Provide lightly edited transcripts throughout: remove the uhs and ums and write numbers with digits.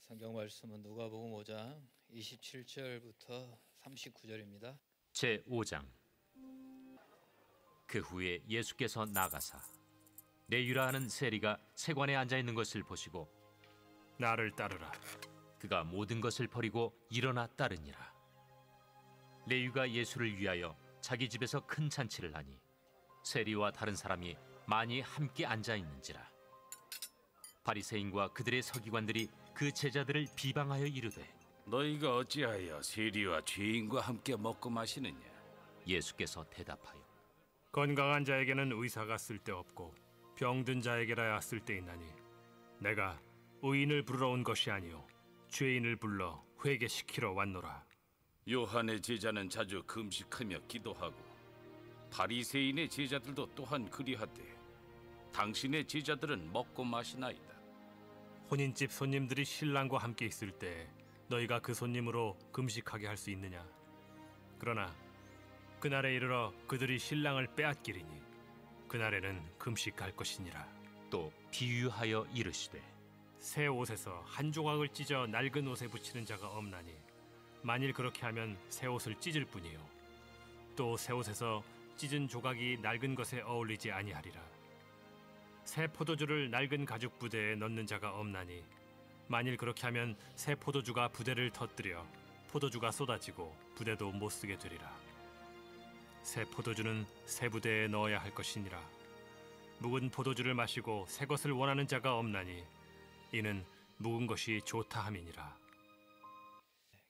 성경 말씀은 누가복음 5장 27절부터 39절입니다. 제5장. 그 후에 예수께서 나가사 레위라 하는 세리가 세관에 앉아 있는 것을 보시고 나를 따르라. 그가 모든 것을 버리고 일어나 따르니라. 레위가 예수를 위하여 자기 집에서 큰 잔치를 하니 세리와 다른 사람이 많이 함께 앉아 있는지라. 바리새인과 그들의 서기관들이 그 제자들을 비방하여 이르되 너희가 어찌하여 세리와 죄인과 함께 먹고 마시느냐? 예수께서 대답하여 건강한 자에게는 의사가 쓸데없고 병든 자에게라야 쓸데있나니 내가 의인을 부르러 온 것이 아니요 죄인을 불러 회개시키러 왔노라. 요한의 제자는 자주 금식하며 기도하고 바리새인의 제자들도 또한 그리하되 당신의 제자들은 먹고 마시나이다. 혼인집 손님들이 신랑과 함께 있을 때 너희가 그 손님으로 금식하게 할 수 있느냐? 그러나 그날에 이르러 그들이 신랑을 빼앗기리니 그날에는 금식할 것이니라. 또 비유하여 이르시되 새 옷에서 한 조각을 찢어 낡은 옷에 붙이는 자가 없나니 만일 그렇게 하면 새 옷을 찢을 뿐이요 또 새 옷에서 찢은 조각이 낡은 것에 어울리지 아니하리라. 새 포도주를 낡은 가죽 부대에 넣는 자가 없나니 만일 그렇게 하면 새 포도주가 부대를 터뜨려 포도주가 쏟아지고 부대도 못 쓰게 되리라. 새 포도주는 새 부대에 넣어야 할 것이니라. 묵은 포도주를 마시고 새 것을 원하는 자가 없나니 이는 묵은 것이 좋다 함이니라.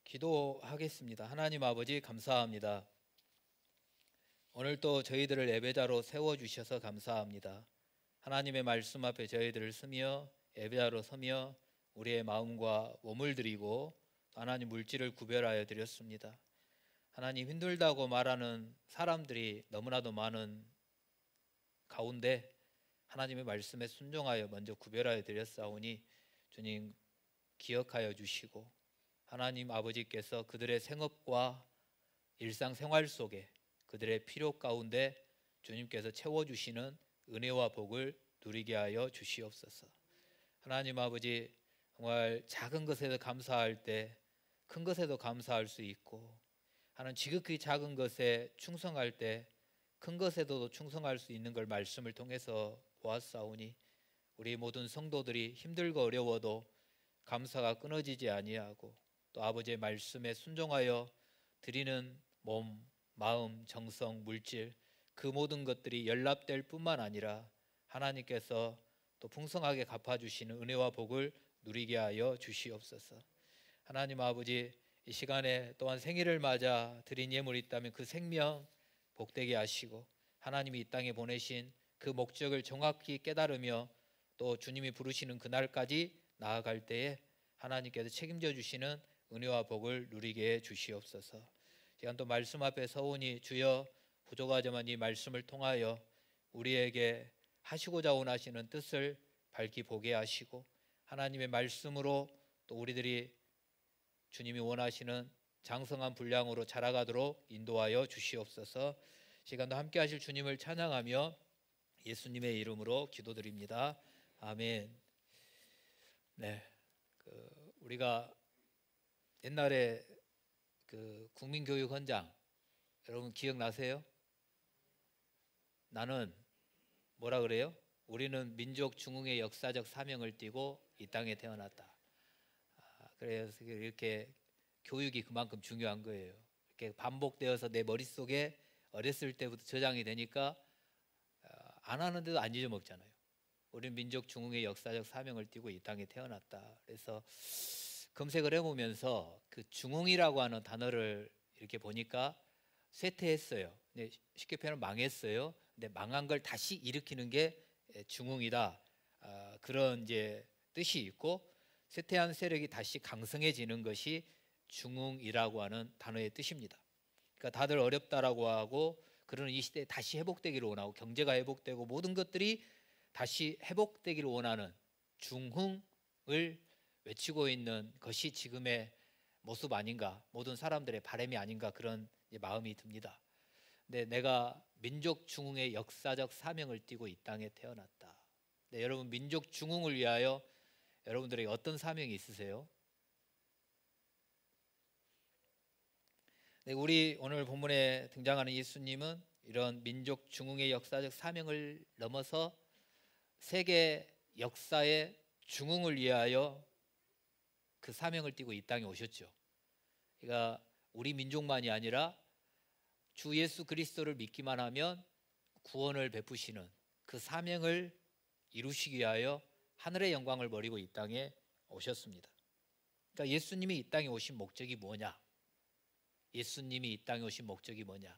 기도하겠습니다. 하나님 아버지 감사합니다. 오늘 또 저희들을 예배자로 세워주셔서 감사합니다. 하나님의 말씀 앞에 저희들을 서며 예배자로 서며 우리의 마음과 몸을 드리고 하나님 물질을 구별하여 드렸습니다. 하나님 힘들다고 말하는 사람들이 너무나도 많은 가운데 하나님의 말씀에 순종하여 먼저 구별하여 드렸사오니 주님 기억하여 주시고 하나님 아버지께서 그들의 생업과 일상생활 속에 그들의 필요 가운데 주님께서 채워주시는 은혜와 복을 누리게 하여 주시옵소서. 하나님 아버지 정말 작은 것에도 감사할 때 큰 것에도 감사할 수 있고 하나님 지극히 작은 것에 충성할 때 큰 것에도 충성할 수 있는 걸 말씀을 통해서 보았사오니 우리 모든 성도들이 힘들고 어려워도 감사가 끊어지지 아니하고 또 아버지의 말씀에 순종하여 드리는 몸, 마음, 정성, 물질 그 모든 것들이 연락될 뿐만 아니라 하나님께서 또 풍성하게 갚아주시는 은혜와 복을 누리게 하여 주시옵소서. 하나님 아버지 이 시간에 또한 생일을 맞아 드린 예물이 있다면 그 생명 복되게 하시고 하나님이 이 땅에 보내신 그 목적을 정확히 깨달으며 또 주님이 부르시는 그날까지 나아갈 때에 하나님께서 책임져 주시는 은혜와 복을 누리게 해 주시옵소서. 시간 또 말씀 앞에 서오니 주여 부족하지만 이 말씀을 통하여 우리에게 하시고자 원하시는 뜻을 밝히 보게 하시고 하나님의 말씀으로 또 우리들이 주님이 원하시는 장성한 분량으로 자라가도록 인도하여 주시옵소서. 시간도 함께 하실 주님을 찬양하며 예수님의 이름으로 기도드립니다. 아멘. 네, 우리가 옛날에 국민교육헌장 여러분 기억나세요? 나는 뭐라 그래요? 우리는 민족 중흥의 역사적 사명을 띠고 이 땅에 태어났다. 그래서 이렇게 교육이 그만큼 중요한 거예요. 이렇게 반복되어서 내 머릿속에 어렸을 때부터 저장이 되니까 안 하는데도 안 잊어먹잖아요. 우리는 민족 중흥의 역사적 사명을 띠고 이 땅에 태어났다. 그래서 검색을 해보면서 그 중흥이라고 하는 단어를 이렇게 보니까 쇠퇴했어요. 쉽게 표현하면 망했어요. 근데 망한 걸 다시 일으키는 게 중흥이다. 그런 이제 뜻이 있고 쇠퇴한 세력이 다시 강성해지는 것이 중흥이라고 하는 단어의 뜻입니다. 그러니까 다들 어렵다라고 하고 그러는 이 시대에 다시 회복되기를 원하고 경제가 회복되고 모든 것들이 다시 회복되기를 원하는 중흥을 외치고 있는 것이 지금의 모습 아닌가, 모든 사람들의 바람이 아닌가 그런 마음이 듭니다. 근데 내가 민족 중흥의 역사적 사명을 띠고 이 땅에 태어났다. 네, 여러분 민족 중흥을 위하여 여러분들에게 어떤 사명이 있으세요? 네, 우리 오늘 본문에 등장하는 예수님은 이런 민족 중흥의 역사적 사명을 넘어서 세계 역사의 중흥을 위하여 그 사명을 띠고 이 땅에 오셨죠. 그러니까 우리 민족만이 아니라 주 예수 그리스도를 믿기만 하면 구원을 베푸시는 그 사명을 이루시기 위하여 하늘의 영광을 버리고 이 땅에 오셨습니다. 그러니까 예수님이 이 땅에 오신 목적이 뭐냐? 예수님이 이 땅에 오신 목적이 뭐냐?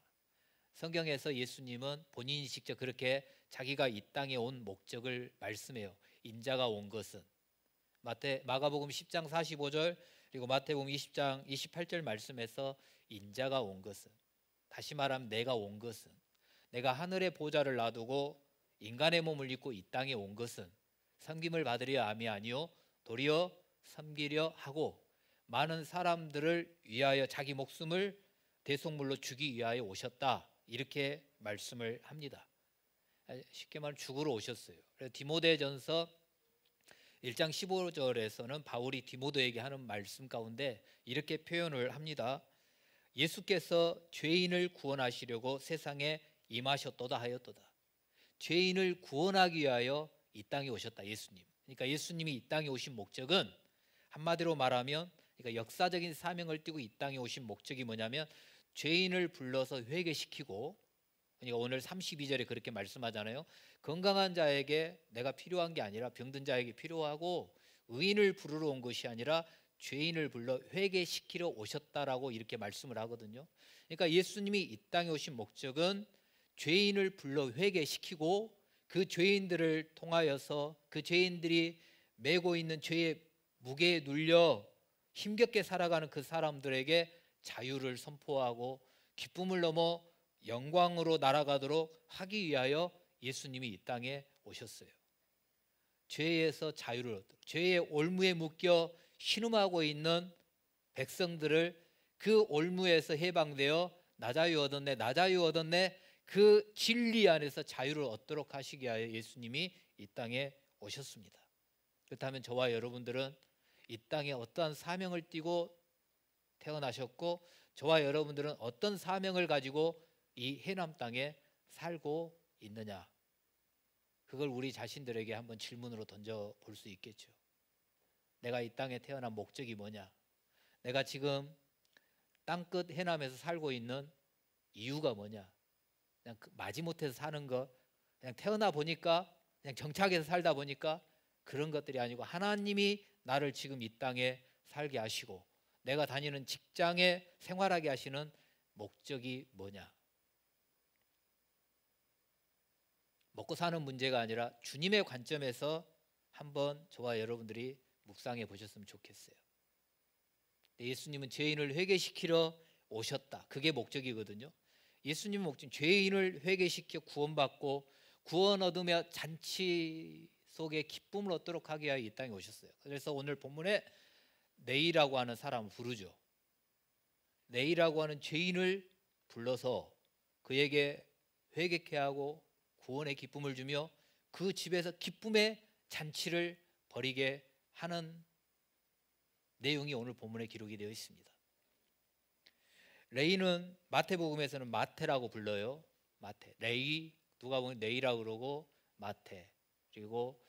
성경에서 예수님은 본인이 직접 그렇게 자기가 이 땅에 온 목적을 말씀해요. 인자가 온 것은 마가복음 10장 45절 그리고 마태복음 20장 28절 말씀에서 인자가 온 것은, 다시 말하면 내가 온 것은, 내가 하늘의 보좌를 놔두고 인간의 몸을 입고 이 땅에 온 것은 섬김을 받으려 함이 아니요 도리어 섬기려 하고 많은 사람들을 위하여 자기 목숨을 대속물로 주기 위하여 오셨다, 이렇게 말씀을 합니다. 쉽게 말하면 죽으러 오셨어요. 그래서 디모데전서 1장 15절에서는 바울이 디모데에게 하는 말씀 가운데 이렇게 표현을 합니다. 예수께서 죄인을 구원하시려고 세상에 임하셨도다 하였도다. 죄인을 구원하기 위하여 이 땅에 오셨다, 예수님. 그러니까 예수님이 이 땅에 오신 목적은 한마디로 말하면, 그러니까 역사적인 사명을 띠고 이 땅에 오신 목적이 뭐냐면 죄인을 불러서 회개시키고, 그러니까 오늘 32절에 그렇게 말씀하잖아요. 건강한 자에게 내가 필요한 게 아니라 병든 자에게 필요하고, 의인을 부르러 온 것이 아니라 죄인을 불러 회개시키러 오셨다라고 이렇게 말씀을 하거든요. 그러니까 예수님이 이 땅에 오신 목적은 죄인을 불러 회개시키고 그 죄인들을 통하여서 그 죄인들이 메고 있는 죄의 무게에 눌려 힘겹게 살아가는 그 사람들에게 자유를 선포하고 기쁨을 넘어 영광으로 날아가도록 하기 위하여 예수님이 이 땅에 오셨어요. 죄에서 자유를 얻도록, 죄의 올무에 묶여 신음하고 있는 백성들을 그 올무에서 해방되어 나 자유 얻었네, 나 자유 얻었네, 그 진리 안에서 자유를 얻도록 하시기 위하여 예수님이 이 땅에 오셨습니다. 그렇다면 저와 여러분들은 이 땅에 어떠한 사명을 띠고 태어나셨고, 저와 여러분들은 어떤 사명을 가지고 이 해남 땅에 살고 있느냐, 그걸 우리 자신들에게 한번 질문으로 던져볼 수 있겠죠. 내가 이 땅에 태어난 목적이 뭐냐? 내가 지금 땅끝 해남에서 살고 있는 이유가 뭐냐? 그냥 마지못해서 사는 것, 그냥 태어나 보니까, 그냥 정착해서 살다 보니까 그런 것들이 아니고 하나님이 나를 지금 이 땅에 살게 하시고 내가 다니는 직장에 생활하게 하시는 목적이 뭐냐? 먹고 사는 문제가 아니라 주님의 관점에서 한번 저와 여러분들이 묵상해 보셨으면 좋겠어요. 예수님은 죄인을 회개시키러 오셨다, 그게 목적이거든요. 예수님의 목적은 죄인을 회개시켜 구원받고 구원 얻으며 잔치 속에 기쁨을 얻도록 하기 위하여 이 땅에 오셨어요. 그래서 오늘 본문에 네이라고 하는 사람을 부르죠. 네이라고 하는 죄인을 불러서 그에게 회개케 하고 구원의 기쁨을 주며 그 집에서 기쁨의 잔치를 벌이게 하는 내용이 오늘 본문에 기록이 되어 있습니다. 레이는 마태복음에서는 마태라고 불러요. 마태, 레이, 누가 보면 네이라고 그러고 마태, 그리고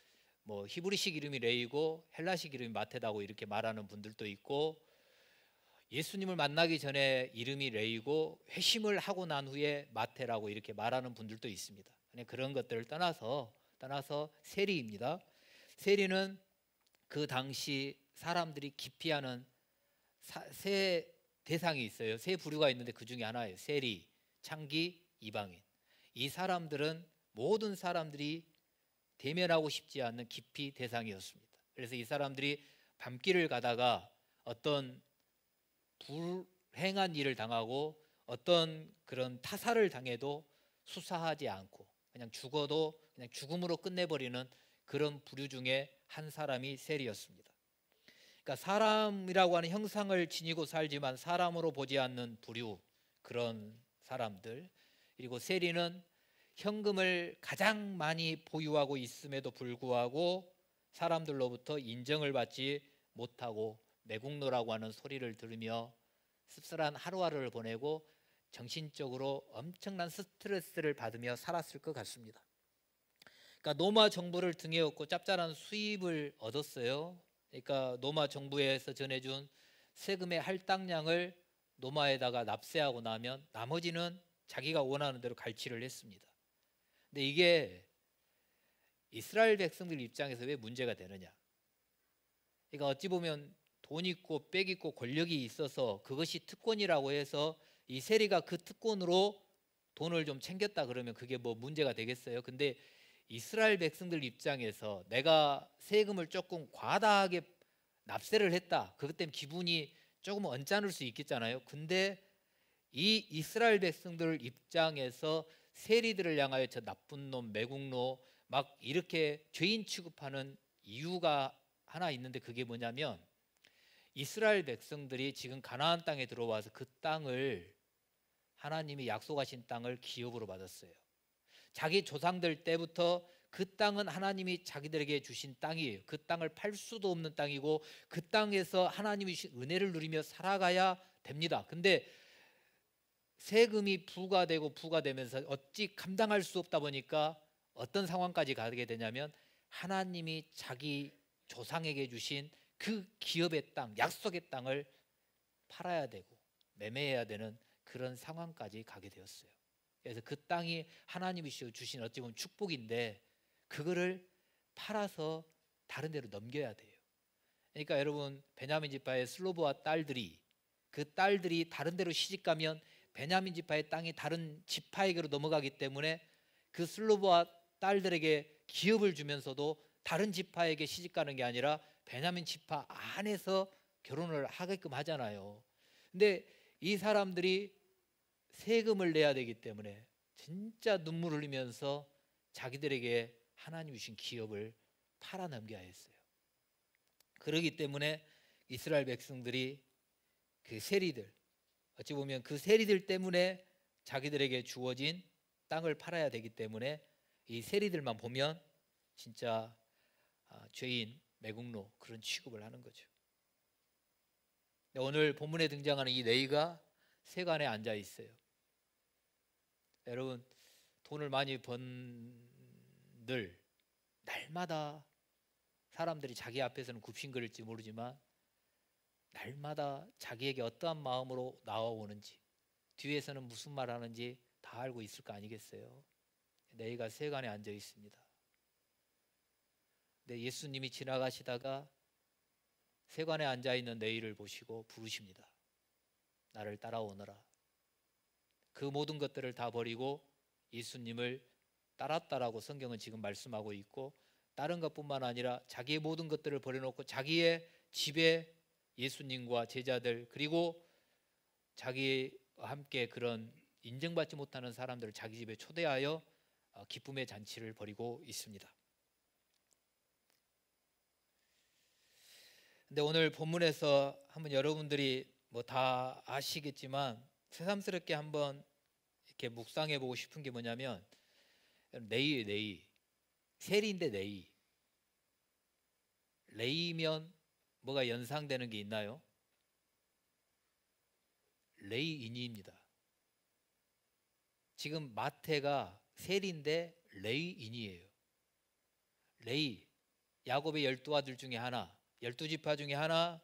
뭐 히브리식 이름이 레이고 헬라식 이름이 마테다고 이렇게 말하는 분들도 있고, 예수님을 만나기 전에 이름이 레이고 회심을 하고 난 후에 마테라고 이렇게 말하는 분들도 있습니다. 그런 것들을 떠나서 세리입니다. 세리는 그 당시 사람들이 기피하는 세 대상이 있어요. 세 부류가 있는데 그 중에 하나예요. 세리, 창기, 이방인. 이 사람들은 모든 사람들이 대면하고 싶지 않는 기피 대상이었습니다. 그래서 이 사람들이 밤길을 가다가 어떤 불행한 일을 당하고 어떤 그런 타살을 당해도 수사하지 않고 그냥 죽어도 그냥 죽음으로 끝내버리는 그런 부류 중에 한 사람이 세리였습니다. 그러니까 사람이라고 하는 형상을 지니고 살지만 사람으로 보지 않는 부류, 그런 사람들. 그리고 세리는 현금을 가장 많이 보유하고 있음에도 불구하고 사람들로부터 인정을 받지 못하고 매국노라고 하는 소리를 들으며 씁쓸한 하루하루를 보내고 정신적으로 엄청난 스트레스를 받으며 살았을 것 같습니다. 그러니까 로마 정부를 등에 업고 짭짤한 수입을 얻었어요. 그러니까 로마 정부에서 전해준 세금의 할당량을 로마에다가 납세하고 나면 나머지는 자기가 원하는 대로 갈취를 했습니다. 근데 이게 이스라엘 백성들 입장에서 왜 문제가 되느냐? 그러니까 어찌 보면 돈 있고 빽 있고 권력이 있어서 그것이 특권이라고 해서 이 세리가 그 특권으로 돈을 좀 챙겼다 그러면 그게 뭐 문제가 되겠어요? 근데 이스라엘 백성들 입장에서 내가 세금을 조금 과다하게 납세를 했다. 그것 때문에 기분이 조금 언짢을 수 있겠잖아요. 근데 이 이스라엘 백성들 입장에서 세리들을 향하여 저 나쁜 놈, 매국노 막 이렇게 죄인 취급하는 이유가 하나 있는데 그게 뭐냐면 이스라엘 백성들이 지금 가나안 땅에 들어와서 그 땅을 하나님이 약속하신 땅을 기업으로 받았어요. 자기 조상들 때부터 그 땅은 하나님이 자기들에게 주신 땅이에요. 그 땅을 팔 수도 없는 땅이고 그 땅에서 하나님이 주신 은혜를 누리며 살아가야 됩니다. 근데 세금이 부과되면서 어찌 감당할 수 없다 보니까 어떤 상황까지 가게 되냐면 하나님이 자기 조상에게 주신 그 기업의 땅, 약속의 땅을 팔아야 되고 매매해야 되는 그런 상황까지 가게 되었어요. 그래서 그 땅이 하나님이 주신 어찌 보면 축복인데 그거를 팔아서 다른 데로 넘겨야 돼요. 그러니까 여러분 베냐민 지파의 슬로브와 딸들이 그 딸들이 다른 데로 시집가면 베냐민 지파의 땅이 다른 지파에게로 넘어가기 때문에 그 슬로브와 딸들에게 기업을 주면서도 다른 지파에게 시집가는 게 아니라 베냐민 지파 안에서 결혼을 하게끔 하잖아요. 근데 이 사람들이 세금을 내야 되기 때문에 진짜 눈물 흘리면서 자기들에게 하나님 주신 기업을 팔아 넘겨야 했어요. 그러기 때문에 이스라엘 백성들이 그 세리들, 어찌 보면 그 세리들 때문에 자기들에게 주어진 땅을 팔아야 되기 때문에 이 세리들만 보면 진짜 죄인, 매국노 그런 취급을 하는 거죠. 오늘 본문에 등장하는 이 레위가 세관에 앉아 있어요. 여러분 돈을 많이 번들 날마다 사람들이 자기 앞에서는 굽신거릴지 모르지만 날마다 자기에게 어떠한 마음으로 나와오는지 뒤에서는 무슨 말 하는지 다 알고 있을 거 아니겠어요? 레위가 세관에 앉아 있습니다. 근데 예수님이 지나가시다가 세관에 앉아 있는 레위를 보시고 부르십니다. 나를 따라오너라. 그 모든 것들을 다 버리고 예수님을 따랐다라고 성경은 지금 말씀하고 있고 다른 것뿐만 아니라 자기의 모든 것들을 버려놓고 자기의 집에 예수님과 제자들 그리고 자기와 함께 그런 인정받지 못하는 사람들을 자기 집에 초대하여 기쁨의 잔치를 벌이고 있습니다. 근데 오늘 본문에서 한번 여러분들이 뭐 다 아시겠지만 새삼스럽게 한번 이렇게 묵상해 보고 싶은 게 뭐냐면 레위 세리인데 레위면 뭐가 연상되는 게 있나요? 레위인입니다. 지금 마태가 세리인데 레위인이에요. 레위 야곱의 12아들 중에 하나 12지파 중에 하나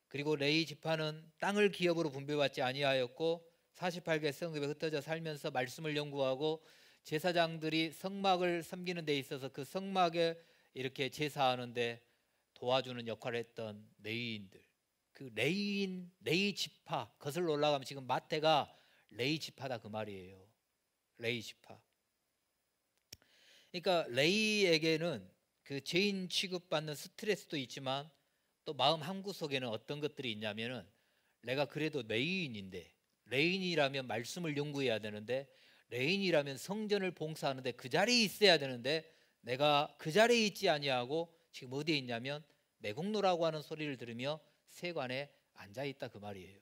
그리고 레위 지파는 땅을 기업으로 분배받지 아니하였고 48개 성읍에 흩어져 살면서 말씀을 연구하고 제사장들이 성막을 섬기는 데 있어서 그 성막에 이렇게 제사하는데 도와주는 역할을 했던 레위인들 그 레위 지파 거슬러 올라가면 지금 마태가 레위 지파다 그 말이에요. 레위 지파. 그러니까 레위에게는 그 죄인 취급받는 스트레스도 있지만 또 마음 한구석에는 어떤 것들이 있냐면은 내가 그래도 레위인인데 레위인이라면 말씀을 연구해야 되는데 레위인이라면 성전을 봉사하는데 그 자리에 있어야 되는데 내가 그 자리에 있지 아니하고 지금 어디에 있냐면 매국노라고 하는 소리를 들으며 세관에 앉아 있다 그 말이에요.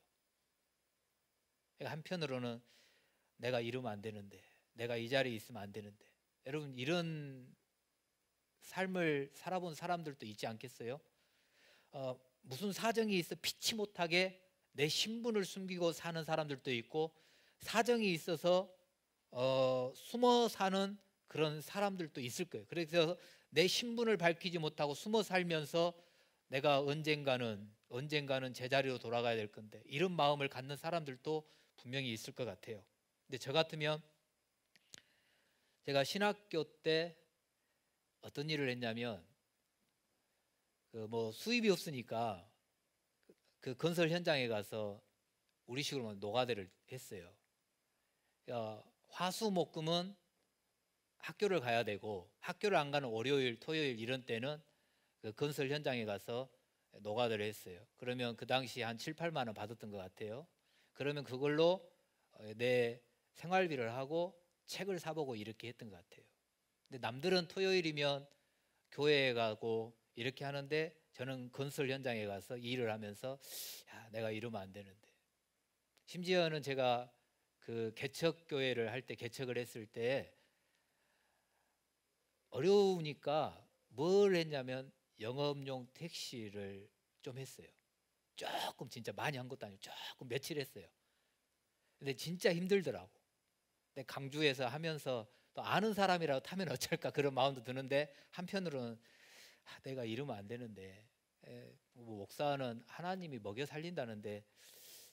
한편으로는 내가 이러면 안 되는데 내가 이 자리에 있으면 안 되는데 여러분 이런 삶을 살아본 사람들도 있지 않겠어요? 무슨 사정이 있어 피치 못하게 내 신분을 숨기고 사는 사람들도 있고 사정이 있어서 숨어 사는 그런 사람들도 있을 거예요. 그래서 내 신분을 밝히지 못하고 숨어 살면서 내가 언젠가는 제자리로 돌아가야 될 건데 이런 마음을 갖는 사람들도 분명히 있을 것 같아요. 근데 저 같으면 제가 신학교 때 어떤 일을 했냐면 수입이 없으니까 그 건설 현장에 가서 우리식으로 노가다를 했어요. 화수목금은 학교를 가야 되고 학교를 안 가는 월요일, 토요일 이런 때는 그 건설 현장에 가서 노가다를 했어요. 그러면 그 당시 한 7, 8만 원 받았던 것 같아요. 그러면 그걸로 내 생활비를 하고 책을 사보고 이렇게 했던 것 같아요. 근데 남들은 토요일이면 교회에 가고 이렇게 하는데 저는 건설 현장에 가서 일을 하면서 내가 이러면 안 되는데, 심지어는 제가 그 개척교회를 할 때 개척을 했을 때 어려우니까 뭘 했냐면 영업용 택시를 좀 했어요. 조금, 진짜 많이 한 것도 아니고 조금 며칠 했어요. 근데 진짜 힘들더라고. 근데 강주에서 하면서 또 아는 사람이라도 타면 어쩔까 그런 마음도 드는데 한편으로는 내가 이러면 안 되는데, 목사는 하나님이 먹여 살린다는데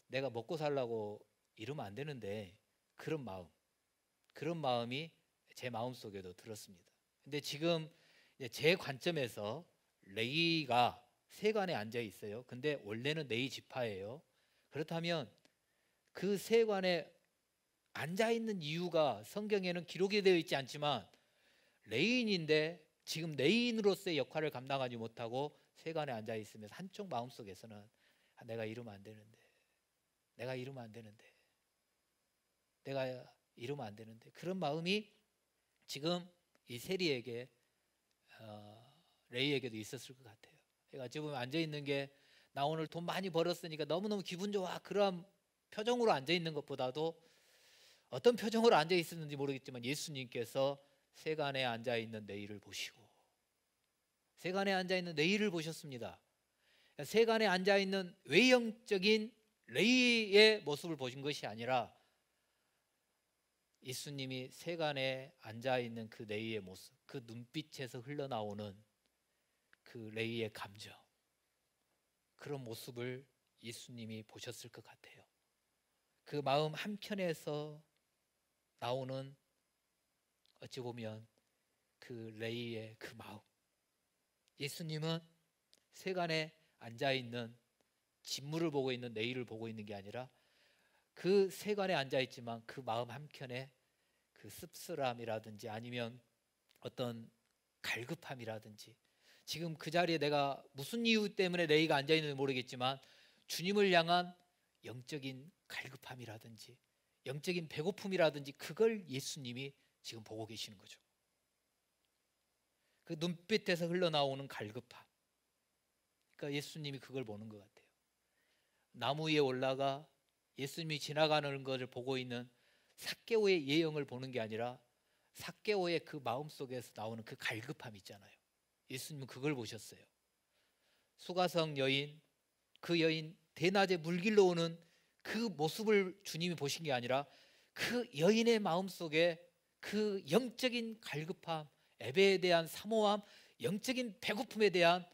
내가 먹고 살라고 이러면 안 되는데, 그런 마음이 제 마음속에도 들었습니다. 근데 지금 제 관점에서 레위가 세관에 앉아 있어요. 근데 원래는 레위 지파예요. 그렇다면 그 세관에 앉아 있는 이유가 성경에는 기록이 되어 있지 않지만 레위인인데 지금 레위인으로서의 역할을 감당하지 못하고 세관에 앉아 있으면서 한쪽 마음속에서는 내가 이러면 안 되는데, 내가 이러면 안 되는데, 내가 이러면 안 되는데, 그런 마음이 지금 이 세리에게 레이에게도 있었을 것 같아요. 제가 지금 앉아 있는 게 나 오늘 돈 많이 벌었으니까 너무너무 기분 좋아, 그런 표정으로 앉아 있는 것보다도 어떤 표정으로 앉아 있었는지 모르겠지만 예수님께서 세간에 앉아 있는 레이를 보시고, 세간에 앉아 있는 레이를 보셨습니다. 세간에 앉아 있는 외형적인 레이의 모습을 보신 것이 아니라 예수님이 세간에 앉아 있는 그 레이의 모습, 그 눈빛에서 흘러나오는 그 레이의 감정, 그런 모습을 예수님이 보셨을 것 같아요. 그 마음 한켠에서 나오는, 어찌 보면 그 레이의 그 마음, 예수님은 세간에 앉아 있는 진물을 보고 있는 레이를 보고 있는 게 아니라 그 세간에 앉아 있지만 그 마음 한켠에 그 씁쓸함이라든지 아니면 어떤 갈급함이라든지, 지금 그 자리에 내가 무슨 이유 때문에 레이가 앉아 있는지 모르겠지만 주님을 향한 영적인 갈급함이라든지 영적인 배고픔이라든지 그걸 예수님이 지금 보고 계시는 거죠. 그 눈빛에서 흘러나오는 갈급함, 그러니까 예수님이 그걸 보는 것 같아요. 나무 위에 올라가 예수님이 지나가는 것을 보고 있는 삭개오의 예형을 보는 게 아니라 삭개오의 그 마음속에서 나오는 그 갈급함 있잖아요. 예수님은 그걸 보셨어요. 수가성 여인, 그 여인 대낮에 물길로 오는 그 모습을 주님이 보신 게 아니라 그 여인의 마음속에 그 영적인 갈급함, 예배에 대한 사모함, 영적인 배고픔에 대한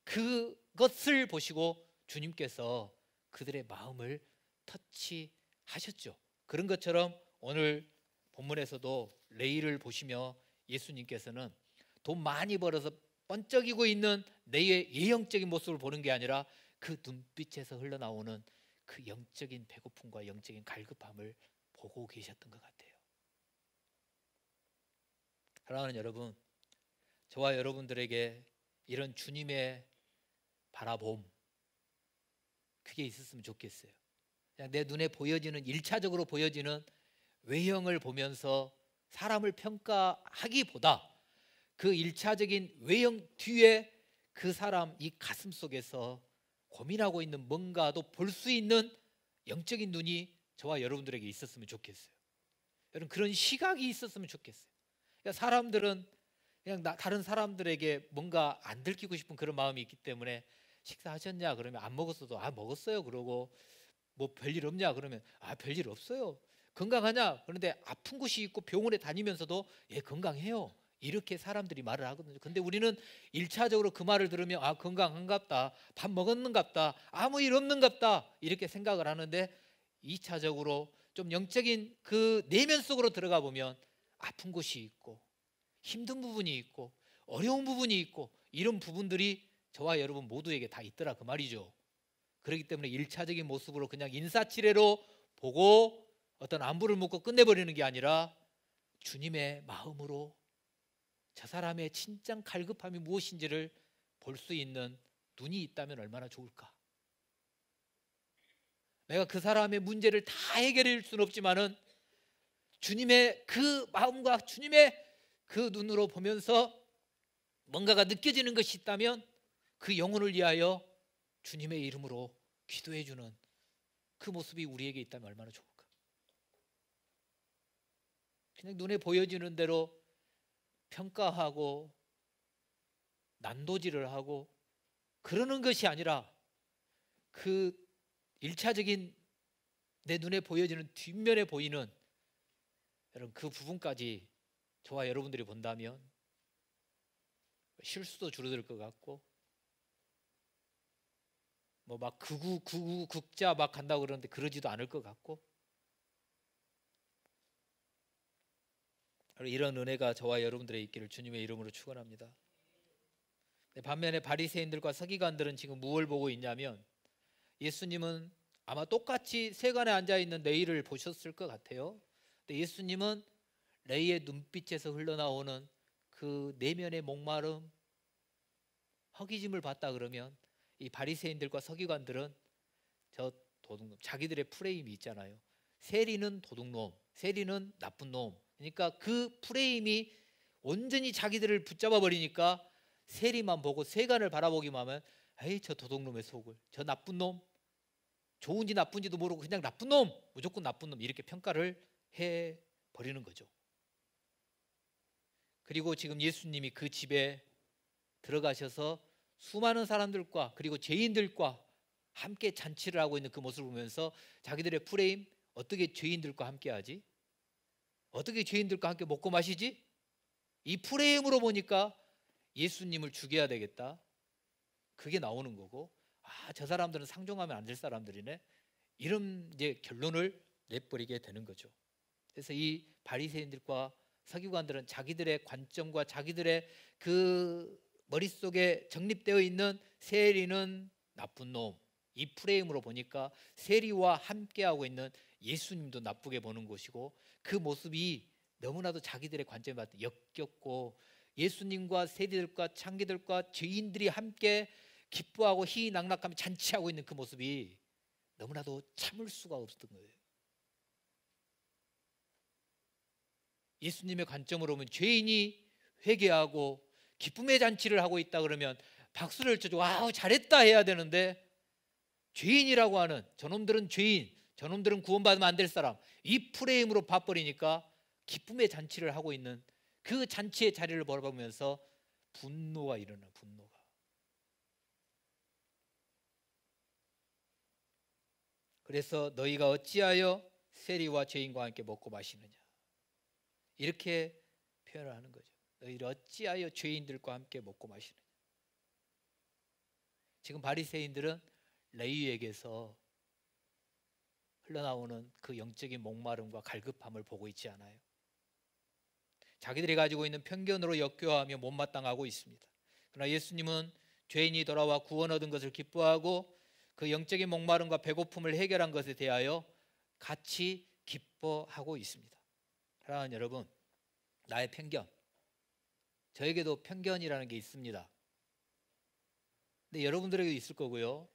그것을 보시고 주님께서 그들의 마음을 터치하셨죠. 그런 것처럼 오늘 본문에서도 레이를 보시며 예수님께서는 돈 많이 벌어서 번쩍이고 있는 레이의 예형적인 모습을 보는 게 아니라 그 눈빛에서 흘러나오는 그 영적인 배고픔과 영적인 갈급함을 보고 계셨던 것 같아요. 사랑하는 여러분, 저와 여러분들에게 이런 주님의 바라봄, 그게 있었으면 좋겠어요. 그냥 내 눈에 보여지는, 1차적으로 보여지는 외형을 보면서 사람을 평가하기보다 그 1차적인 외형 뒤에 그 사람 이 가슴 속에서 고민하고 있는 뭔가도 볼 수 있는 영적인 눈이 저와 여러분들에게 있었으면 좋겠어요. 여러분, 그런 시각이 있었으면 좋겠어요. 그러니까 사람들은 그냥 다른 사람들에게 뭔가 안 들키고 싶은 그런 마음이 있기 때문에 식사하셨냐 그러면 안 먹었어도 먹었어요 그러고, 뭐 별일 없냐 그러면 별일 없어요. 건강하냐? 그런데 아픈 곳이 있고 병원에 다니면서도 건강해요. 이렇게 사람들이 말을 하거든요. 근데 우리는 1차적으로 그 말을 들으면 건강한갑다, 밥 먹었는갑다, 아무 일 없는갑다 이렇게 생각을 하는데 2차적으로 좀 영적인 그 내면 속으로 들어가 보면 아픈 곳이 있고 힘든 부분이 있고 어려운 부분이 있고 이런 부분들이 저와 여러분 모두에게 다 있더라 그 말이죠. 그렇기 때문에 1차적인 모습으로 그냥 인사치레로 보고 어떤 안부를 묻고 끝내버리는 게 아니라 주님의 마음으로 저 사람의 진짜 갈급함이 무엇인지를 볼 수 있는 눈이 있다면 얼마나 좋을까. 내가 그 사람의 문제를 다 해결할 수는 없지만은 주님의 그 마음과 주님의 그 눈으로 보면서 뭔가가 느껴지는 것이 있다면 그 영혼을 위하여 주님의 이름으로 기도해 주는 그 모습이 우리에게 있다면 얼마나 좋을까. 그냥 눈에 보여지는 대로 평가하고 난도질을 하고 그러는 것이 아니라 그 1차적인 내 눈에 보여지는 뒷면에 보이는 여러분 그 부분까지 저와 여러분들이 본다면 실수도 줄어들 것 같고 뭐 막 극우 극자 막 간다고 그러는데 그러지도 않을 것 같고 이런 은혜가 저와 여러분들의 있기를 주님의 이름으로 축원합니다. 반면에 바리새인들과 서기관들은 지금 무엇을 보고 있냐면 예수님은 아마 똑같이 세관에 앉아 있는 레위를 보셨을 것 같아요. 근데 예수님은 레위의 눈빛에서 흘러나오는 그 내면의 목마름, 허기짐을 봤다 그러면 이 바리새인들과 서기관들은 저 도둑놈, 자기들의 프레임이 있잖아요. 세리는 도둑놈, 세리는 나쁜 놈. 그러니까 그 프레임이 온전히 자기들을 붙잡아 버리니까 세리만 보고 세간을 바라보기만 하면 에이 저 도둑놈의 속을, 저 나쁜 놈, 좋은지 나쁜지도 모르고 그냥 나쁜 놈, 무조건 나쁜 놈 이렇게 평가를 해 버리는 거죠. 그리고 지금 예수님이 그 집에 들어가셔서 수많은 사람들과 그리고 죄인들과 함께 잔치를 하고 있는 그 모습을 보면서 자기들의 프레임, 어떻게 죄인들과 함께 하지? 어떻게 죄인들과 함께 먹고 마시지? 이 프레임으로 보니까 예수님을 죽여야 되겠다. 그게 나오는 거고, 저 사람들은 상종하면 안 될 사람들이네. 이런 이제 결론을 내버리게 되는 거죠. 그래서 이 바리새인들과 서기관들은 자기들의 관점과 자기들의 그 머릿속에 정립되어 있는 세리는 나쁜 놈, 이 프레임으로 보니까 세리와 함께하고 있는 예수님도 나쁘게 보는 것이고 그 모습이 너무나도 자기들의 관점에 맞게 역겹고 예수님과 세리들과 창기들과 죄인들이 함께 기뻐하고 희희낙낙하며 잔치하고 있는 그 모습이 너무나도 참을 수가 없었던 거예요. 예수님의 관점으로 보면 죄인이 회개하고 기쁨의 잔치를 하고 있다 그러면 박수를 쳐주고 아우 잘했다 해야 되는데 죄인이라고 하는 저놈들은 죄인, 저놈들은 구원받으면 안 될 사람, 이 프레임으로 봐버리니까 기쁨의 잔치를 하고 있는 그 잔치의 자리를 바라보면서 분노가 일어나. 분노가. 그래서 너희가 어찌하여 세리와 죄인과 함께 먹고 마시느냐, 이렇게 표현을 하는 거죠. 너희를 어찌하여 죄인들과 함께 먹고 마시느냐. 지금 바리새인들은 레위에게서 흘러나오는 그 영적인 목마름과 갈급함을 보고 있지 않아요. 자기들이 가지고 있는 편견으로 역겨워하며 못마땅하고 있습니다. 그러나 예수님은 죄인이 돌아와 구원 얻은 것을 기뻐하고 그 영적인 목마름과 배고픔을 해결한 것에 대하여 같이 기뻐하고 있습니다. 사랑하는 여러분, 나의 편견, 저에게도 편견이라는 게 있습니다. 근데 여러분들에게도 있을 거고요.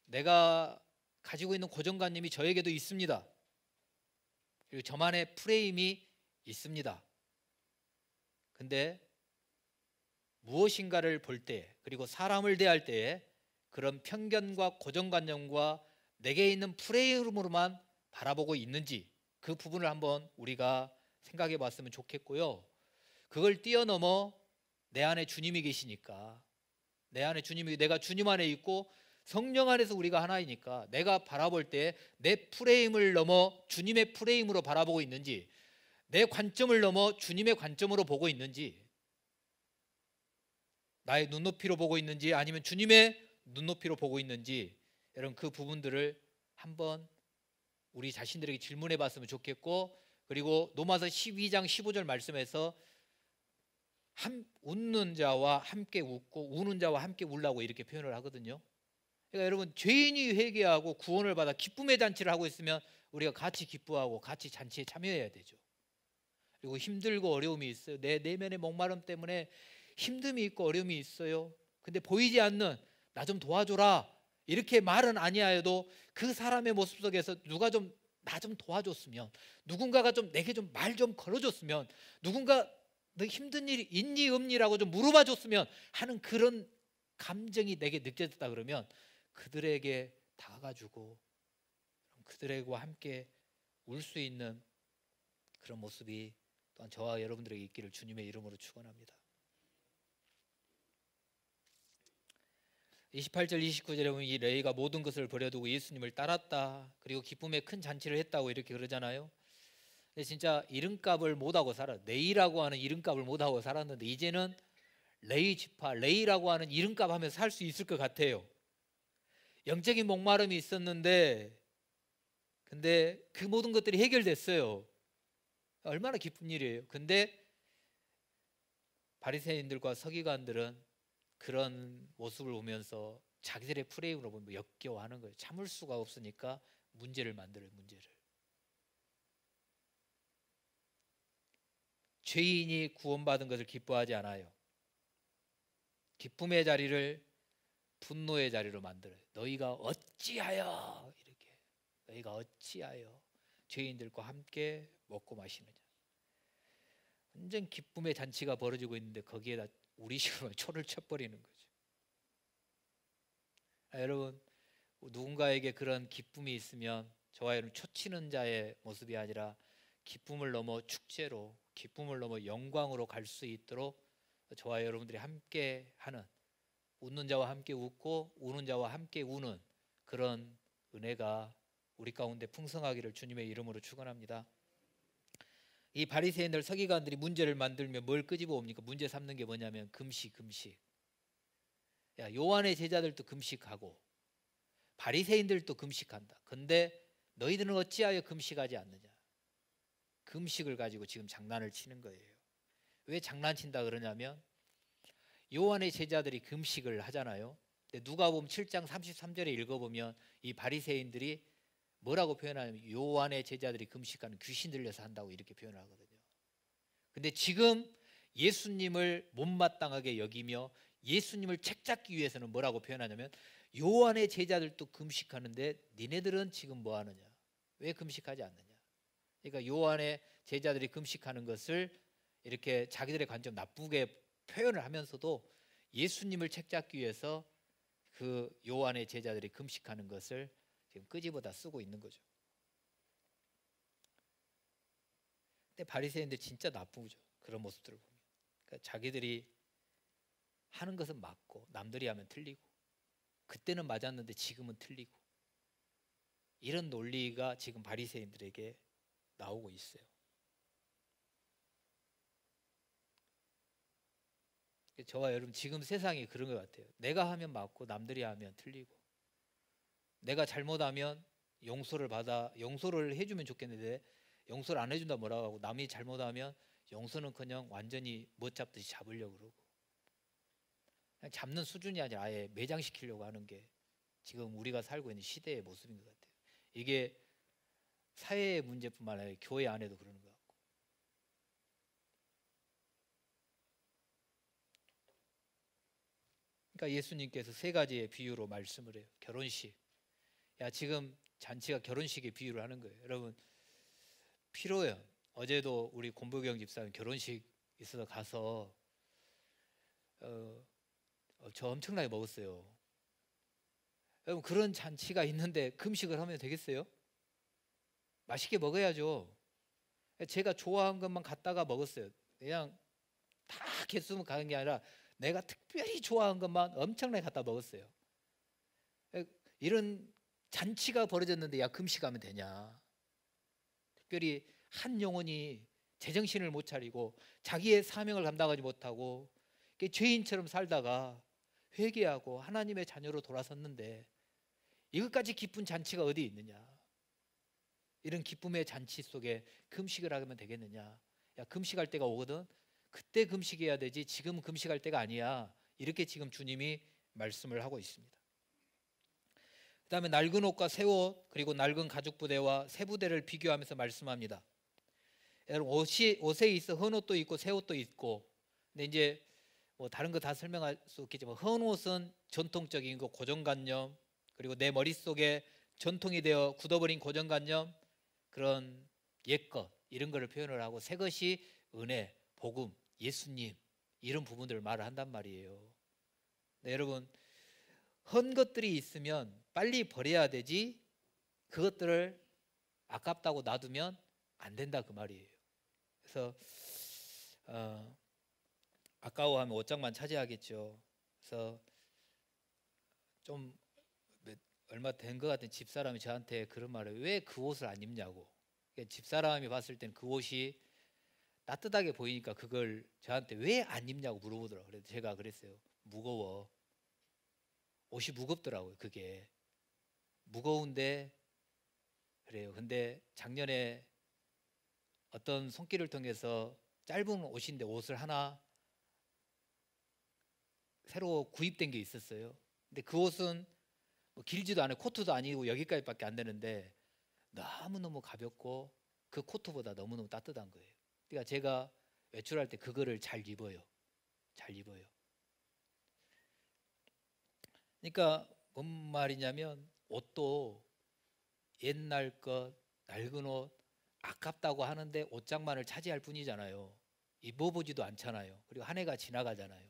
내가 가지고 있는 고정관념이 저에게도 있습니다. 그리고 저만의 프레임이 있습니다. 근데 무엇인가를 볼 때, 그리고 사람을 대할 때에 그런 편견과 고정관념과 내게 있는 프레임으로만 바라보고 있는지 그 부분을 한번 우리가 생각해 봤으면 좋겠고요. 그걸 뛰어넘어 내 안에 주님이 계시니까, 내 안에 주님이, 내가 주님 안에 있고 성령 안에서 우리가 하나이니까 내가 바라볼 때 내 프레임을 넘어 주님의 프레임으로 바라보고 있는지, 내 관점을 넘어 주님의 관점으로 보고 있는지, 나의 눈높이로 보고 있는지 아니면 주님의 눈높이로 보고 있는지, 여러분 그 부분들을 한번 우리 자신들에게 질문해 봤으면 좋겠고, 그리고 로마서 12장 15절 말씀에서 웃는 자와 함께 웃고 우는 자와 함께 울라고 이렇게 표현을 하거든요. 그러니까 여러분, 죄인이 회개하고 구원을 받아 기쁨의 잔치를 하고 있으면 우리가 같이 기뻐하고 같이 잔치에 참여해야 되죠. 그리고 힘들고 어려움이 있어요. 내 내면의 목마름 때문에 힘듦이 있고 어려움이 있어요. 근데 보이지 않는 나 좀 도와줘라 이렇게 말은 아니하여도 그 사람의 모습 속에서 누가 좀 나 좀 도와줬으면, 누군가가 좀 내게 좀 말 좀 걸어줬으면, 누군가 너 힘든 일이 있니 없니라고 좀 물어봐 줬으면 하는 그런 감정이 내게 느껴졌다 그러면 그들에게 다가가지고 그들과 함께 울 수 있는 그런 모습이 또한 저와 여러분들에게 있기를 주님의 이름으로 축원합니다. 28절 29절에 보면 이 레위가 모든 것을 버려두고 예수님을 따랐다. 그리고 기쁨의 큰 잔치를 했다고 이렇게 그러잖아요. 근데 진짜 이름값을 못하고 레위라고 하는 이름값을 못하고 살았는데 이제는 레위 지파, 레위라고 하는 이름값 하면서 살 수 있을 것 같아요. 영적인 목마름이 있었는데 근데 그 모든 것들이 해결됐어요. 얼마나 기쁜 일이에요. 근데 바리새인들과 서기관들은 그런 모습을 보면서 자기들의 프레임으로 보면 역겨워하는 거예요. 참을 수가 없으니까 문제를 만들어요. 문제를. 죄인이 구원받은 것을 기뻐하지 않아요. 기쁨의 자리를 분노의 자리로 만들어요. 너희가 어찌하여 이렇게, 너희가 어찌하여 죄인들과 함께 먹고 마시느냐. 완전 기쁨의 잔치가 벌어지고 있는데 거기에다 우리 식으로 초를 쳐버리는 거죠. 여러분, 누군가에게 그런 기쁨이 있으면 저와 여러분 초치는 자의 모습이 아니라 기쁨을 넘어 축제로, 기쁨을 넘어 영광으로 갈 수 있도록 저와 여러분들이 함께 하는, 웃는 자와 함께 웃고 우는 자와 함께 우는 그런 은혜가 우리 가운데 풍성하기를 주님의 이름으로 축원합니다. 이 바리새인들 서기관들이 문제를 만들면 뭘 끄집어 옵니까? 문제 삼는 게 뭐냐면 금식. 야, 요한의 제자들도 금식하고 바리새인들도 금식한다. 근데 너희들은 어찌하여 금식하지 않느냐? 금식을 가지고 지금 장난을 치는 거예요. 왜 장난친다 그러냐면 요한의 제자들이 금식을 하잖아요. 근데 누가복음 7장 33절에 읽어보면 이 바리새인들이 뭐라고 표현하냐면 요한의 제자들이 금식하는 귀신 들려서 한다고 이렇게 표현을 하거든요. 근데 지금 예수님을 못마땅하게 여기며 예수님을 책잡기 위해서는 뭐라고 표현하냐면 요한의 제자들도 금식하는데 니네들은 지금 뭐 하느냐? 왜 금식하지 않느냐? 그러니까 요한의 제자들이 금식하는 것을 이렇게 자기들의 관점 나쁘게 표현을 하면서도 예수님을 책잡기 위해서 그 요한의 제자들이 금식하는 것을 지금 끄집어다 쓰고 있는 거죠. 근데 바리새인들 진짜 나쁜 거죠. 그런 모습들을 보면. 그러니까 자기들이 하는 것은 맞고 남들이 하면 틀리고, 그때는 맞았는데 지금은 틀리고, 이런 논리가 지금 바리새인들에게 나오고 있어요. 저와 여러분 지금 세상이 그런 것 같아요. 내가 하면 맞고 남들이 하면 틀리고, 내가 잘못하면 용서를 해주면 좋겠는데 용서를 안 해준다 뭐라고 하고, 남이 잘못하면 용서는커녕 완전히 못 잡듯이 잡으려고 그러고, 그냥 잡는 수준이 아니라 아예 매장시키려고 하는 게 지금 우리가 살고 있는 시대의 모습인 것 같아요. 이게 사회의 문제뿐만 아니라 교회 안에도 그러는 것 같고. 그러니까 예수님께서 세 가지의 비유로 말씀을 해요. 결혼식. 야, 지금 잔치가 결혼식의 비유를 하는 거예요. 여러분 필요해요. 어제도 우리 권보경 집사님 결혼식 있어서 가서 저 엄청나게 먹었어요. 여러분 그런 잔치가 있는데 금식을 하면 되겠어요? 맛있게 먹어야죠. 제가 좋아한 것만 갖다가 먹었어요. 그냥 다 개수만 가는 게 아니라 내가 특별히 좋아한 것만 엄청나게 갖다 먹었어요. 이런 잔치가 벌어졌는데 야 금식하면 되냐? 특별히 한 영혼이 제정신을 못 차리고 자기의 사명을 감당하지 못하고 죄인처럼 살다가 회개하고 하나님의 자녀로 돌아섰는데 이것까지 기쁜 잔치가 어디 있느냐? 이런 기쁨의 잔치 속에 금식을 하면 되겠느냐? 야, 금식할 때가 오거든. 그때 금식해야 되지 지금 금식할 때가 아니야. 이렇게 지금 주님이 말씀을 하고 있습니다. 그 다음에 낡은 옷과 새 옷 그리고 낡은 가죽 부대와 새 부대를 비교하면서 말씀합니다. 여러분 옷에 있어 헌 옷도 있고 새 옷도 있고, 근데 이제 뭐 다른 거 다 설명할 수 없겠지만 헌 옷은 전통적인 거 고정관념, 그리고 내 머릿속에 전통이 되어 굳어버린 고정관념, 그런 옛것 이런 거를 표현을 하고, 새 것이 은혜, 복음, 예수님 이런 부분들을 말을 한단 말이에요. 네, 여러분 헌 것들이 있으면 빨리 버려야 되지 그것들을 아깝다고 놔두면 안 된다 그 말이에요. 그래서 아까워하면 옷장만 차지하겠죠. 그래서 좀 얼마 된 것 같은 집사람이 저한테 그런 말을, 왜 그 옷을 안 입냐고. 집사람이 봤을 땐 그 옷이 따뜻하게 보이니까 그걸 저한테 왜 안 입냐고 물어보더라고요. 그래서 제가 그랬어요. 무거워. 옷이 무겁더라고요. 그게 무거운데 그래요. 근데 작년에 어떤 손길을 통해서 짧은 옷인데 옷을 하나 새로 구입된 게 있었어요. 근데 그 옷은 뭐 길지도 않아요. 코트도 아니고 여기까지밖에 안 되는데 너무너무 가볍고 그 코트보다 너무너무 따뜻한 거예요. 그러니까 제가 외출할 때 그거를 잘 입어요. 잘 입어요. 그러니까 뭔 말이냐면 옷도 옛날 것, 낡은 옷 아깝다고 하는데 옷장만을 차지할 뿐이잖아요. 입어보지도 않잖아요. 그리고 한 해가 지나가잖아요.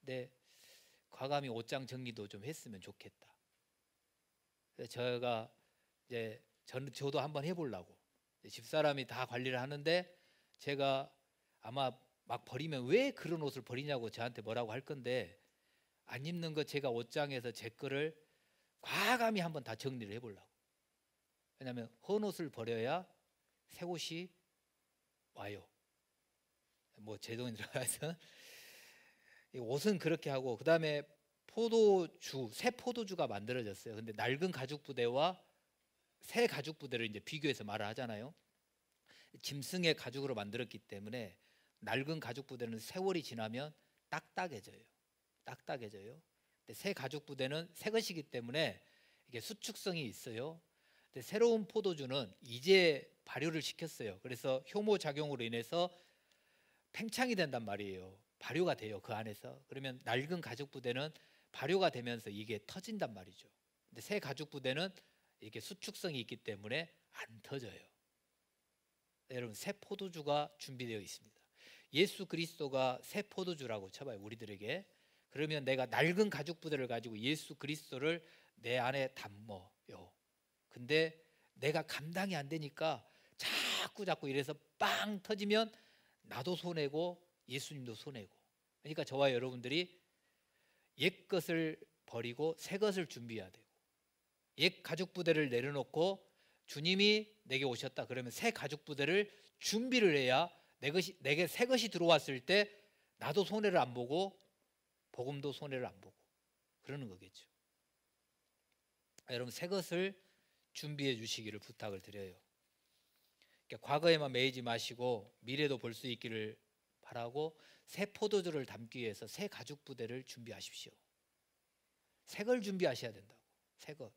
근데 과감히 옷장 정리도 좀 했으면 좋겠다. 그래서 제가 이제 저도 한번 해보려고. 집사람이 다 관리를 하는데 제가 아마 막 버리면 왜 그런 옷을 버리냐고 저한테 뭐라고 할 건데, 안 입는 거 제가 옷장에서 제 거를 과감히 한번 다 정리를 해보려고. 왜냐하면 헌 옷을 버려야 새 옷이 와요. 뭐 제 돈이 들어가서 옷은 그렇게 하고, 그 다음에 포도주, 새 포도주가 만들어졌어요. 근데 낡은 가죽 부대와 새 가죽 부대를 이제 비교해서 말을 하잖아요. 짐승의 가죽으로 만들었기 때문에 낡은 가죽 부대는 세월이 지나면 딱딱해져요. 딱딱해져요. 근데 새 가죽 부대는 새 것이기 때문에 이게 수축성이 있어요. 근데 새로운 포도주는 이제 발효를 시켰어요. 그래서 효모 작용으로 인해서 팽창이 된단 말이에요. 발효가 돼요, 그 안에서. 그러면 낡은 가죽 부대는 발효가 되면서 이게 터진단 말이죠. 근데 새 가죽 부대는 이게 수축성이 있기 때문에 안 터져요. 여러분, 새 포도주가 준비되어 있습니다. 예수 그리스도가 새 포도주라고 쳐봐요, 우리들에게. 그러면 내가 낡은 가죽 부대를 가지고 예수 그리스도를 내 안에 담어요. 근데 내가 감당이 안 되니까 자꾸 이래서 빵 터지면 나도 손해고 예수님도 손해고. 그러니까 저와 여러분들이 옛 것을 버리고 새 것을 준비해야 되고, 옛 가죽 부대를 내려놓고 주님이 내게 오셨다 그러면 새 가죽 부대를 준비를 해야 내게 새 것이 들어왔을 때 나도 손해를 안 보고 복음도 손해를 안 보고 그러는 거겠죠. 여러분, 새 것을 준비해 주시기를 부탁을 드려요. 그러니까 과거에만 매이지 마시고 미래도 볼 수 있기를 바라고, 새 포도주를 담기 위해서 새 가죽 부대를 준비하십시오. 새 걸 준비하셔야 된다고. 새 것.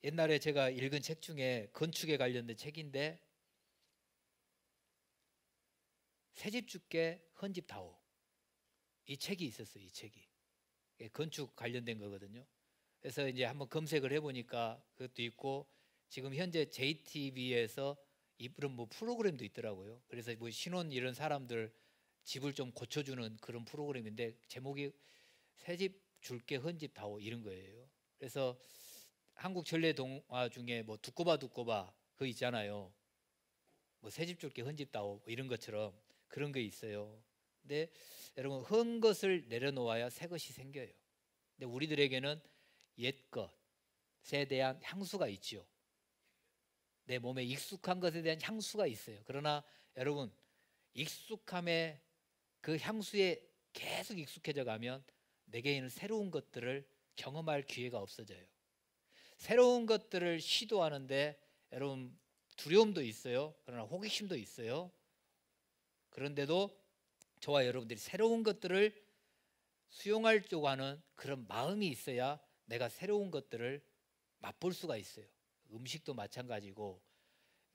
옛날에 제가 읽은 책 중에 건축에 관련된 책인데, 새집 죽게 헌집 다오, 이 책이 있었어요. 이 책이 건축 관련된 거거든요. 그래서 이제 한번 검색을 해보니까 그것도 있고, 지금 현재 JTBC에서 이런 뭐 프로그램도 있더라고요. 그래서 뭐 신혼 이런 사람들 집을 좀 고쳐주는 그런 프로그램인데, 제목이 새집 줄게 헌집 다오 이런 거예요. 그래서 한국 전래 동화 중에 뭐 두꺼봐 그거 있잖아요. 뭐 새집 줄게 헌집 다오 뭐 이런 것처럼 그런 게 있어요. 근데 여러분, 헌 것을 내려놓아야 새 것이 생겨요. 근데 우리들에게는 옛것에 대한 향수가 있지요. 내 몸에 익숙한 것에 대한 향수가 있어요. 그러나 여러분, 익숙함에 그 향수에 계속 익숙해져 가면 내게는 새로운 것들을 경험할 기회가 없어져요. 새로운 것들을 시도하는데 여러분 두려움도 있어요. 그러나 호기심도 있어요. 그런데도 저와 여러분들이 새로운 것들을 수용하려고 하는 그런 마음이 있어야 내가 새로운 것들을 맛볼 수가 있어요. 음식도 마찬가지고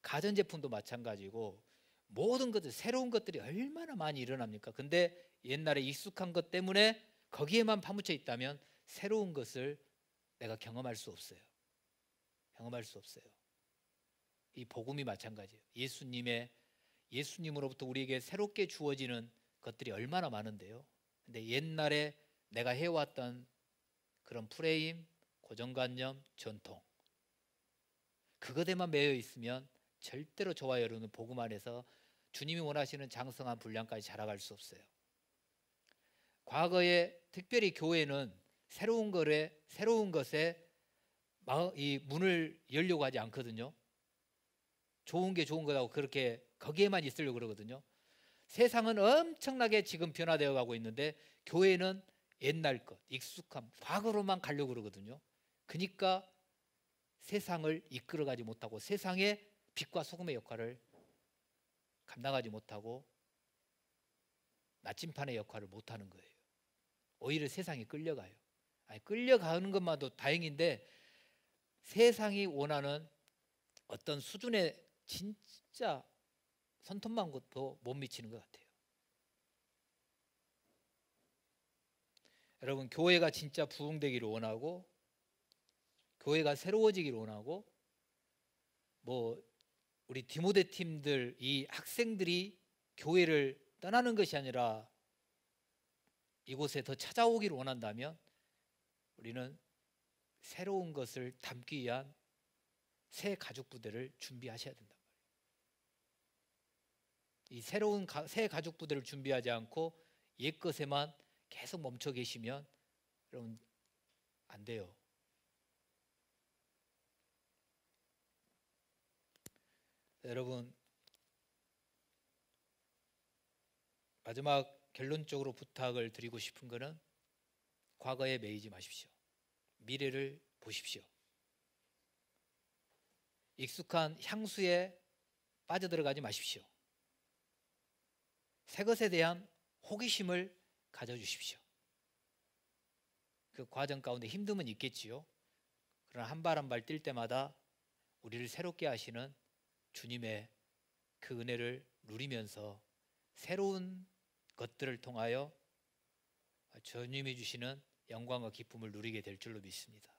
가전제품도 마찬가지고 모든 것들, 새로운 것들이 얼마나 많이 일어납니까? 근데 옛날에 익숙한 것 때문에 거기에만 파묻혀 있다면 새로운 것을 내가 경험할 수 없어요. 경험할 수 없어요. 이 복음이 마찬가지예요. 예수님으로부터 우리에게 새롭게 주어지는 것들이 얼마나 많은데요. 근데 옛날에 내가 해왔던 그런 프레임, 고정관념, 전통, 그것에만 매여 있으면 절대로 저와 여러분은 복음 안에서 주님이 원하시는 장성한 분량까지 자라갈 수 없어요. 과거에 특별히 교회는 새로운 것에 이 문을 열려고 하지 않거든요. 좋은 게 좋은 거라고 그렇게 거기에만 있으려고 그러거든요. 세상은 엄청나게 지금 변화되어 가고 있는데 교회는 옛날 것, 익숙함, 과거로만 가려고 그러거든요. 그러니까 세상을 이끌어가지 못하고 세상의 빛과 소금의 역할을 감당하지 못하고 나침판의 역할을 못하는 거예요. 오히려 세상이 끌려가요. 끌려가는 것만도 다행인데 세상이 원하는 어떤 수준의 진짜 손톱만 것도 못 미치는 것 같아요. 여러분, 교회가 진짜 부흥되기를 원하고 교회가 새로워지기를 원하고 우리 디모데 팀들, 이 학생들이 교회를 떠나는 것이 아니라 이곳에 더 찾아오기를 원한다면 우리는 새로운 것을 담기 위한 새 가죽 부대를 준비하셔야 된단 말이에요. 이 새로운 새 가죽 부대를 준비하지 않고 옛 것에만 계속 멈춰 계시면 여러분 안 돼요. 여러분, 마지막 결론적으로 부탁을 드리고 싶은 것은 과거에 매이지 마십시오. 미래를 보십시오. 익숙한 향수에 빠져들어가지 마십시오. 새 것에 대한 호기심을 가져주십시오. 그 과정 가운데 힘듦은 있겠지요. 그러나 한 발 한 발 뛸 때마다 우리를 새롭게 하시는 주님의 그 은혜를 누리면서 새로운 것들을 통하여 주님이 주시는 영광과 기쁨을 누리게 될 줄로 믿습니다.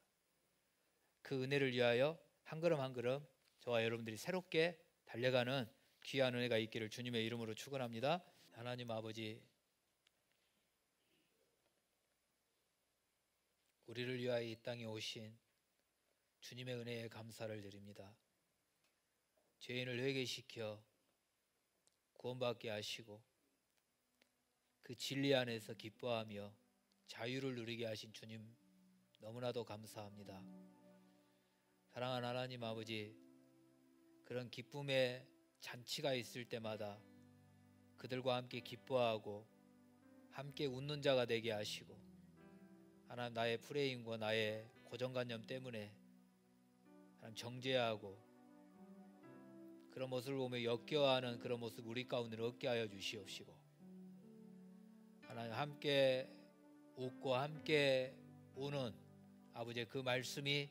그 은혜를 위하여 한 걸음 한 걸음 저와 여러분들이 새롭게 달려가는 귀한 은혜가 있기를 주님의 이름으로 축원합니다. 하나님 아버지, 우리를 위하여 이 땅에 오신 주님의 은혜에 감사를 드립니다. 죄인을 회개시켜 구원받게 하시고 그 진리 안에서 기뻐하며 자유를 누리게 하신 주님, 너무나도 감사합니다. 사랑하는 하나님 아버지, 그런 기쁨의 잔치가 있을 때마다 그들과 함께 기뻐하고 함께 웃는 자가 되게 하시고, 하나님, 나의 프레임과 나의 고정관념 때문에 하나님 정죄하고 그런 모습을 보며 역겨워하는 그런 모습 우리 가운데 없게 하여 주시옵시고, 하나님, 함께 웃고 함께 우는 아버지의 그 말씀이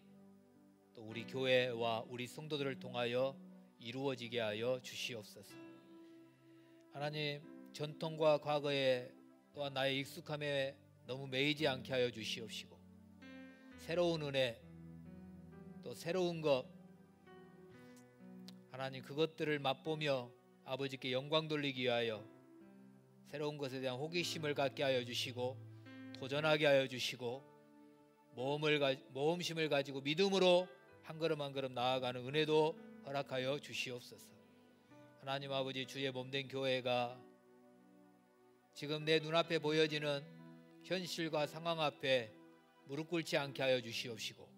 또 우리 교회와 우리 성도들을 통하여 이루어지게 하여 주시옵소서. 하나님, 전통과 과거에 또한 나의 익숙함에 너무 매이지 않게 하여 주시옵시고, 새로운 은혜, 또 새로운 것, 하나님, 그것들을 맛보며 아버지께 영광 돌리기 위하여 새로운 것에 대한 호기심을 갖게 하여 주시고 도전하게 하여 주시고 모험심을 가지고 믿음으로 한 걸음 한 걸음 나아가는 은혜도 허락하여 주시옵소서. 하나님 아버지, 주의 몸된 교회가 지금 내 눈앞에 보여지는 현실과 상황 앞에 무릎 꿇지 않게 하여 주시옵시고,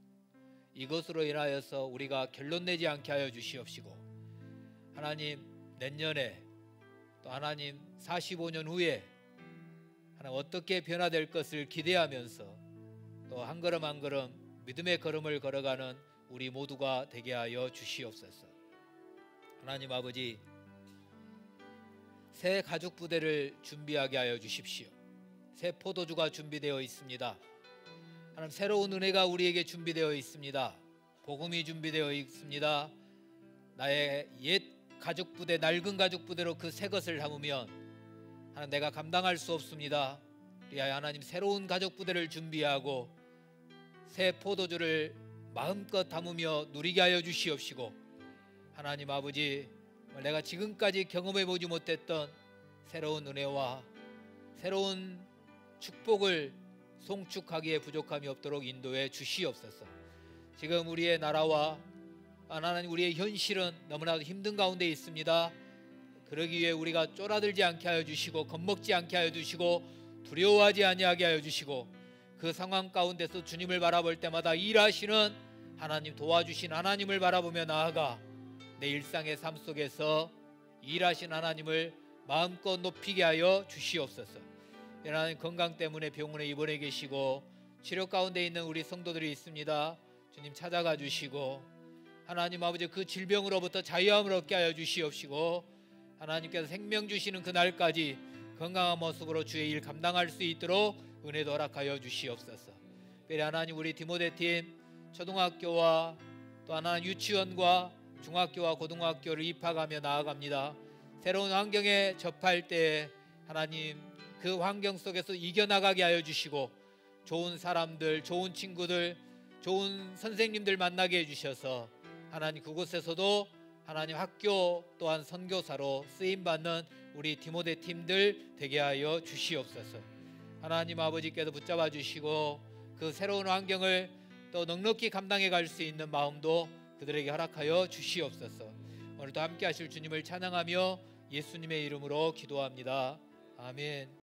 이것으로 인하여서 우리가 결론 내지 않게 하여 주시옵시고, 하나님 내년에 또 하나님 45년 후에 하나님 어떻게 변화될 것을 기대하면서 또 한 걸음 한 걸음 믿음의 걸음을 걸어가는 우리 모두가 되게 하여 주시옵소서. 하나님 아버지, 새 가죽 부대를 준비하게 하여 주십시오. 새 포도주가 준비되어 있습니다. 하나님, 새로운 은혜가 우리에게 준비되어 있습니다. 복음이 준비되어 있습니다. 나의 옛 가죽 부대, 낡은 가죽 부대로 그 새 것을 담으면 하나님 내가 감당할 수 없습니다. 우리야 하나님, 새로운 가죽 부대를 준비하고 새 포도주를 마음껏 담으며 누리게 하여 주시옵시고, 하나님 아버지, 내가 지금까지 경험해 보지 못했던 새로운 은혜와 새로운 축복을 송축하기에 부족함이 없도록 인도해 주시옵소서. 지금 우리의 나라와 하나님 우리의 현실은 너무나도 힘든 가운데 있습니다. 그러기 위해 우리가 쫄아들지 않게 하여 주시고, 겁먹지 않게 하여 주시고, 두려워하지 아니하게 하여 주시고, 그 상황 가운데서 주님을 바라볼 때마다 일하시는 하나님, 도와주신 하나님을 바라보며 나아가 내 일상의 삶 속에서 일하신 하나님을 마음껏 높이게 하여 주시옵소서. 하나님, 건강 때문에 병원에 입원해 계시고 치료 가운데 있는 우리 성도들이 있습니다. 주님 찾아가 주시고, 하나님 아버지, 그 질병으로부터 자유함을 얻게 하여 주시옵시고, 하나님께서 생명 주시는 그날까지 건강한 모습으로 주의 일 감당할 수 있도록 은혜도 허락하여 주시옵소서. 특별히 하나님, 우리 디모데 팀 초등학교와 또 하나님 유치원과 중학교와 고등학교를 입학하며 나아갑니다. 새로운 환경에 접할 때 하나님, 그 환경 속에서 이겨나가게 하여 주시고, 좋은 사람들, 좋은 친구들, 좋은 선생님들 만나게 해주셔서 하나님, 그곳에서도 하나님 학교 또한 선교사로 쓰임받는 우리 디모데 팀들 되게 하여 주시옵소서. 하나님 아버지께서 붙잡아 주시고, 그 새로운 환경을 또 넉넉히 감당해 갈 수 있는 마음도 그들에게 허락하여 주시옵소서. 오늘도 함께 하실 주님을 찬양하며 예수님의 이름으로 기도합니다. 아멘.